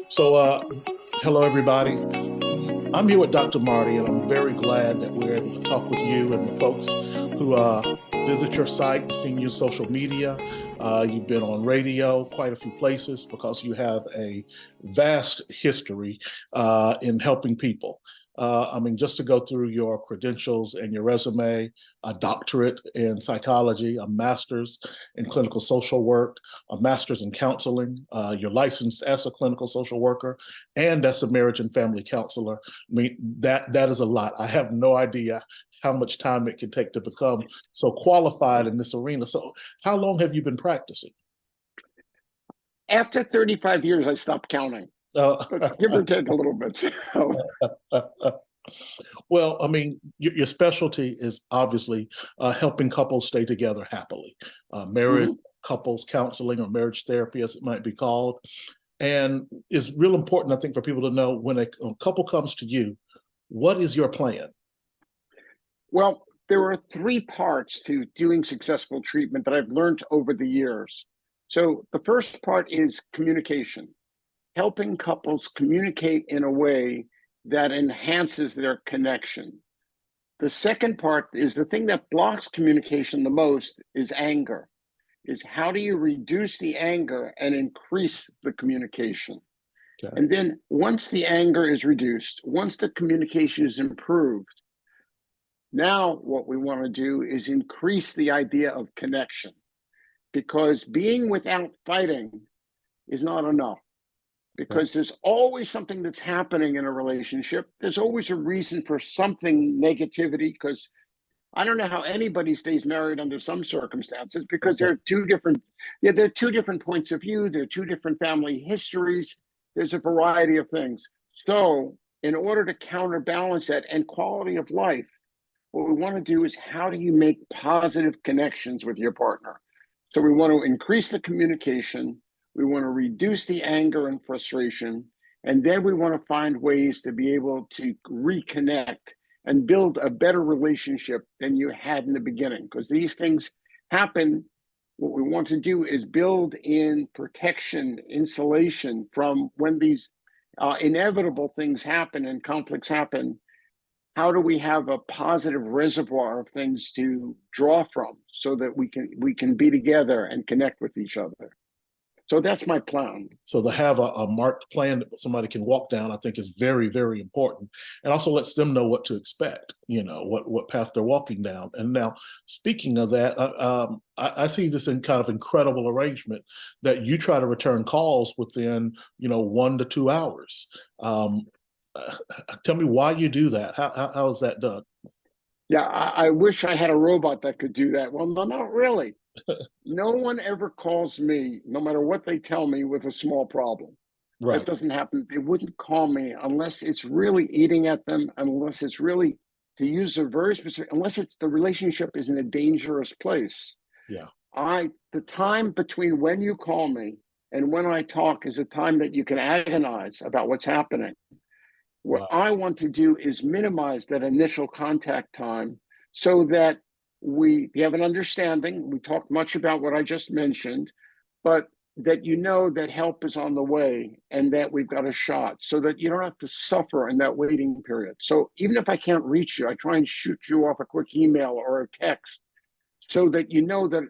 So, hello, everybody. I'm here with Dr. Marty, and I'm very glad that we're able to talk with you and the folks who visit your site, seen you social media. You've been on radio, quite a few places, because you have a vast history in helping people. Just to go through your credentials and your resume, a doctorate in psychology, a master's in clinical social work, a master's in counseling, you're licensed as a clinical social worker and as a marriage and family counselor. That is a lot. I have no idea how much time it can take to become so qualified in this arena. So, how long have you been practicing? After 35 years, I stopped counting, but give or take a little bit. So, Well, your specialty is obviously helping couples stay together happily, marriage mhm. couples counseling or marriage therapy, as it might be called. And it's real important, I think, for people to know when a couple comes to you, what is your plan? Well, there are three parts to doing successful treatment that I've learned over the years. So, the first part is communication, helping couples communicate in a way that enhances their connection. The second part is the thing that blocks communication the most is anger. Is how do you reduce the anger and increase the communication? Okay. And then once the anger is reduced, once the communication is improved, now what we want to do is increase the idea of connection because being without fighting is not enough. Because there's always something that's happening in a relationship. There's always a reason for something negativity because I don't know how anybody stays married under some circumstances because there are there are two different points of view. There are two different family histories. There's a variety of things. So, in order to counterbalance that and quality of life, what we want to do is how do you make positive connections with your partner? So, we want to increase the communication. We want to reduce the anger and frustration. And then we want to find ways to be able to reconnect and build a better relationship than you had in the beginning because these things happen. What we want to do is build in protection, insulation from when these inevitable things happen and conflicts happen. How do we have a positive reservoir of things to draw from so that we can be together and connect with each other? So that's my plan. So to have a marked plan that somebody can walk down, I think is very, very important, and also lets them know what to expect. You know what path they're walking down. And now, speaking of that, I see this in kind of incredible arrangement that you try to return calls within 1 to 2 hours. Um, Tell me why you do that. How is that done? Yeah, I wish I had a robot that could do that. Well, no, not really. No one ever calls me, no matter what they tell me, with a small problem. That Right. doesn't happen. They wouldn't call me unless it's really eating at them, unless it's really, to use a very specific, unless it's the relationship is in a dangerous place. Yeah. The time between when you call me and when I talk is a time that you can agonize about what's happening. What Wow. I want to do is minimize that initial contact time so that we have an understanding. We talked much about what I just mentioned, but that you know that help is on the way and that we've got a shot so that you don't have to suffer in that waiting period. So even if I can't reach you, I try and shoot you off a quick email or a text so that you know that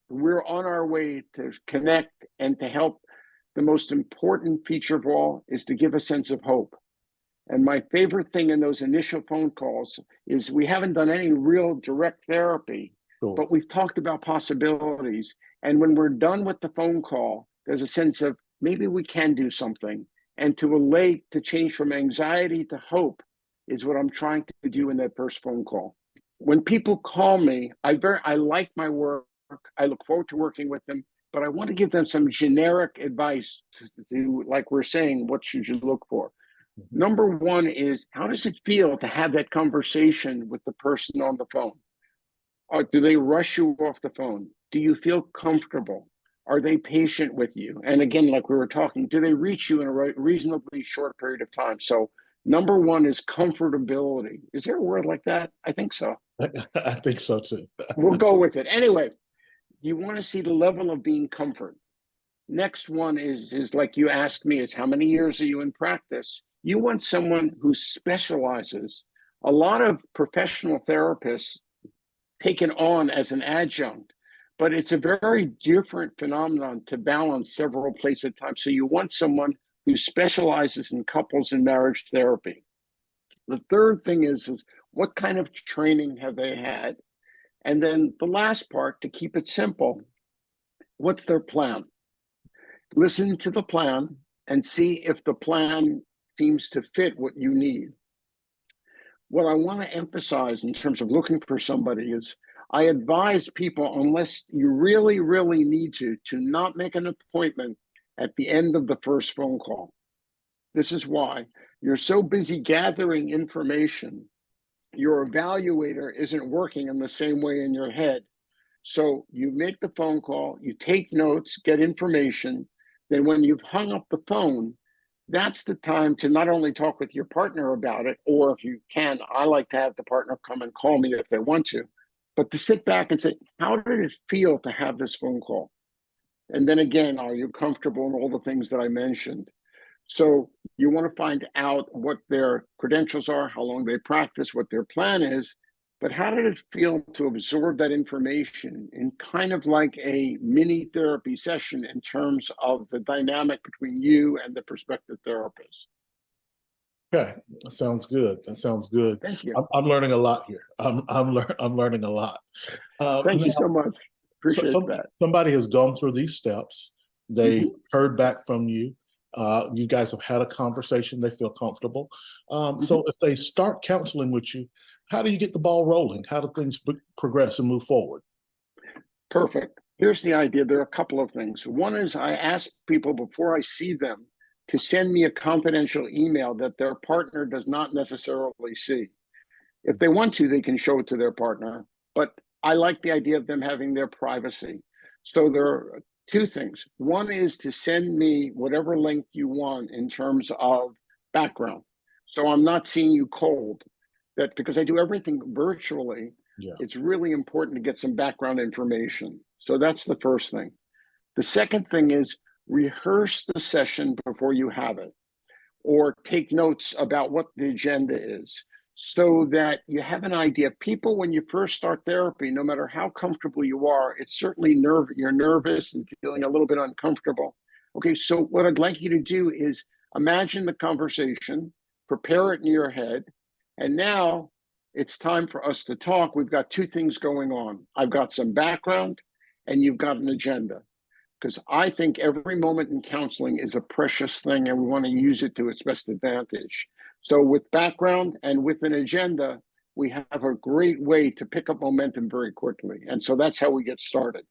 we're on our way to connect and to help. The most important feature of all is to give a sense of hope. And my favorite thing in those initial phone calls is we haven't done any real direct therapy, Sure. but we've talked about possibilities. And when we're done with the phone call, there's a sense of maybe we can do something. And to relate to change from anxiety to hope is what I'm trying to do in that first phone call. When people call me, I like my work. I look forward to working with them, but I want to give them some generic advice like we're saying, what should you look for? Mhm. Number one is how does it feel to have that conversation with the person on the phone? Or do they rush you off the phone? Do you feel comfortable? Are they patient with you? And again, like we were talking, do they reach you in a reasonably short period of time? So, number one is comfortability. Is there a word like that? I think so. I think so too. We'll go with it. Anyway, you want to see the level of being comfort. Next one is like you asked me, is how many years are you in practice? You want someone who specializes. A lot of professional therapists take it on as an adjunct, but it's a very different phenomenon to balance several places at a time. So you want someone who specializes in couples and marriage therapy. The third thing is what kind of training have they had? And then the last part, to keep it simple, what's their plan? Listen to the plan and see if the plan seems to fit what you need. What I want to emphasize in terms of looking for somebody is I advise people, unless you really, really need to not make an appointment at the end of the first phone call. This is why you're so busy gathering information, your evaluator isn't working in the same way in your head. So you make the phone call, you take notes, get information. Then when you've hung up the phone, that's the time to not only talk with your partner about it, or if you can, I like to have the partner come and call me if they want to, but to sit back and say, how did it feel to have this phone call? And then again, are you comfortable in all the things that I mentioned? So you want to find out what their credentials are, how long they practice, what their plan is, but how did it feel to absorb that information in kind of like a mini therapy session in terms of the dynamic between you and the prospective therapist? Okay, that sounds good. That sounds good. Thank you. I'm learning a lot here. I'm learning a lot. Thank you Now, so much. Appreciate that. somebody has gone through these steps. They Mhm, heard back from you. You guys have had a conversation. They feel comfortable. mhm. So if they start counseling with you, how do you get the ball rolling? How do things progress and move forward? Perfect. Here's the idea. There are a couple of things. One is I ask people before I see them to send me a confidential email that their partner does not necessarily see. If they want to, they can show it to their partner, but I like the idea of them having their privacy. So there are two things. One is to send me whatever length you want in terms of background. So I'm not seeing you cold. That because I do everything virtually, Yeah. it's really important to get some background information. So that's the first thing. The second thing is rehearse the session before you have it, or take notes about what the agenda is so that you have an idea. People, when you first start therapy, no matter how comfortable you are, it's certainly you're nervous and feeling a little bit uncomfortable. Okay, so what I'd like you to do is imagine the conversation, prepare it in your head, and now it's time for us to talk. We've got two things going on. I've got some background and you've got an agenda, because I think every moment in counseling is a precious thing and we want to use it to its best advantage. So, with background and with an agenda, we have a great way to pick up momentum very quickly. And so that's how we get started.